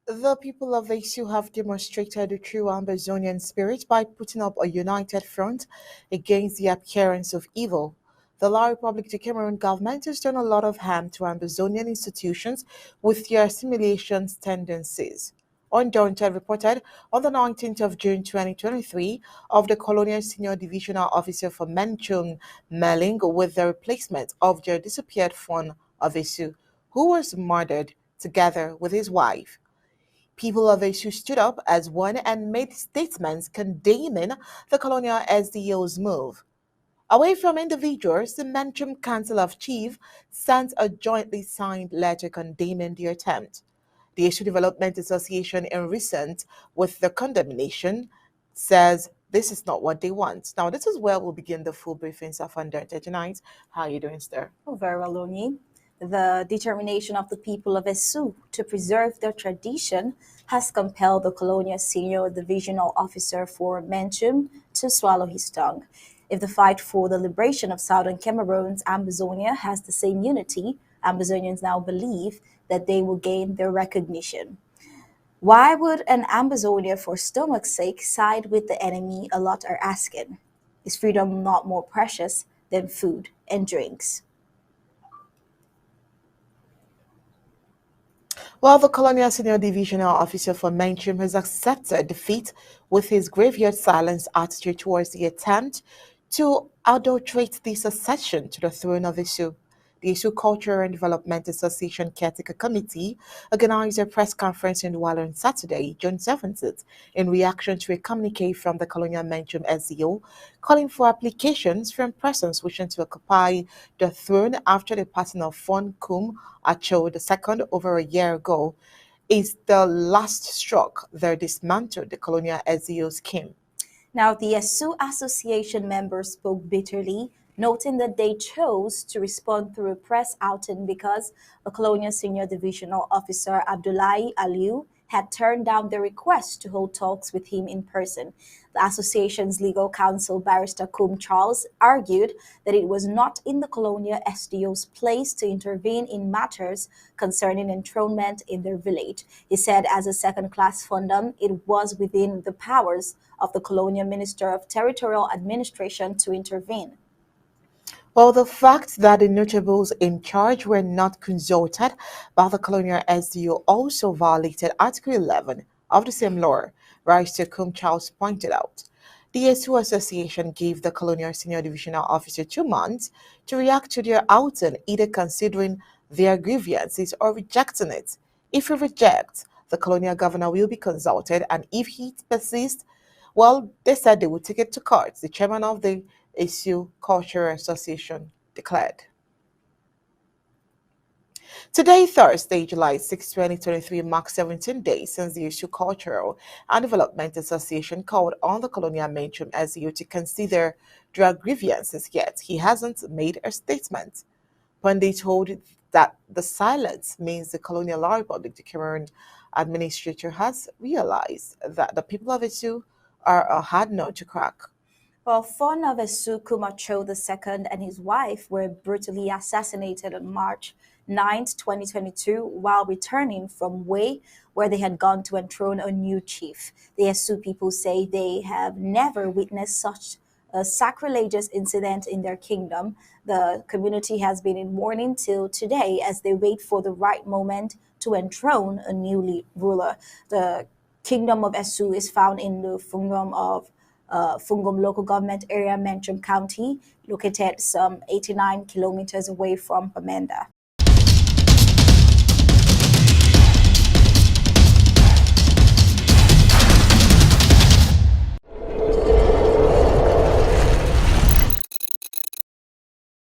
The people of Esu have demonstrated the true Ambazonian spirit by putting up a united front against the appearance of evil. The La Republic de Cameroon government has done a lot of harm to Ambazonian institutions with their assimilation tendencies. Undaunted reported on the 19th of June 2023 of the Colonial Senior Divisional Officer for Menchum mailing with the replacement of their disappeared son of Esu, who was murdered together with his wife. People of Eshu stood up as one and made statements condemning the colonial SDO's move. Away from individuals, the Menchum Council of Chiefs sent a jointly signed letter condemning the attempt. The Issue Development Association, in recent with the condemnation, says this is not what they want. Now, this is where we'll begin the full briefings of Under tonight. How are you doing, sir? Oh, very well, Loni. The determination of the people of Esu to preserve their tradition has compelled the colonial senior divisional officer for Menchum to swallow his tongue. If the fight for the liberation of southern Cameroon's Amazonia has the same unity, Amazonians now believe that they will gain their recognition. Why would an Amazonia for stomach's sake side with the enemy? A lot are asking. Is freedom not more precious than food and drinks? While the Colonial Senior Divisional Officer for Menchum has accepted defeat with his graveyard silence attitude towards the attempt to adulterate the succession to the throne of Isu. The Isu Culture and Development Association Caretaker Committee organized a press conference in Douala on Saturday, June 17th, in reaction to a communique from the Colonial Menchum SDO calling for applications from persons wishing to occupy the throne after the passing of Fon Kum Acho II over a year ago is the last stroke that dismantled the colonial SEO scheme. Now, the ASU Association members spoke bitterly, noting that they chose to respond through a press outing because a colonial senior divisional officer, Abdullahi Aliu, had turned down the request to hold talks with him in person. The association's legal counsel, Barrister Kum Charles, argued that it was not in the colonial SDO's place to intervene in matters concerning enthronement in their village. He said, as a second class fundum, it was within the powers of the colonial minister of territorial administration to intervene. Well, the fact that the notables in charge were not consulted by the colonial SDO also violated Article 11 of the same law, Rice Kum Charles pointed out. The SU Association gave the colonial senior divisional officer 2 months to react to their outing, either considering their grievances or rejecting it. If he rejects, the colonial governor will be consulted, and if he persists, well, they said they would take it to court. The chairman of the ASU Cultural Association declared. Today, Thursday, July 6, 2023, marks 17 days since the ASU Cultural and Development Association called on the Colonial Menchum SEU to consider drug grievances, yet he hasn't made a statement. Pandey told that the silence means the Colonial Law Republic, the Cameroon administrator, has realized that the people of ASU are a hard nut to crack. Well, Fon of Esu Kumacho II and his wife were brutally assassinated on March 9, 2022, while returning from Way, where they had gone to enthrone a new chief. The Esu people say they have never witnessed such a sacrilegious incident in their kingdom. The community has been in mourning till today as they wait for the right moment to enthrone a new ruler. The kingdom of Esu is found in the Fungum local government area, Menchum County, located some 89 kilometers away from Bamenda.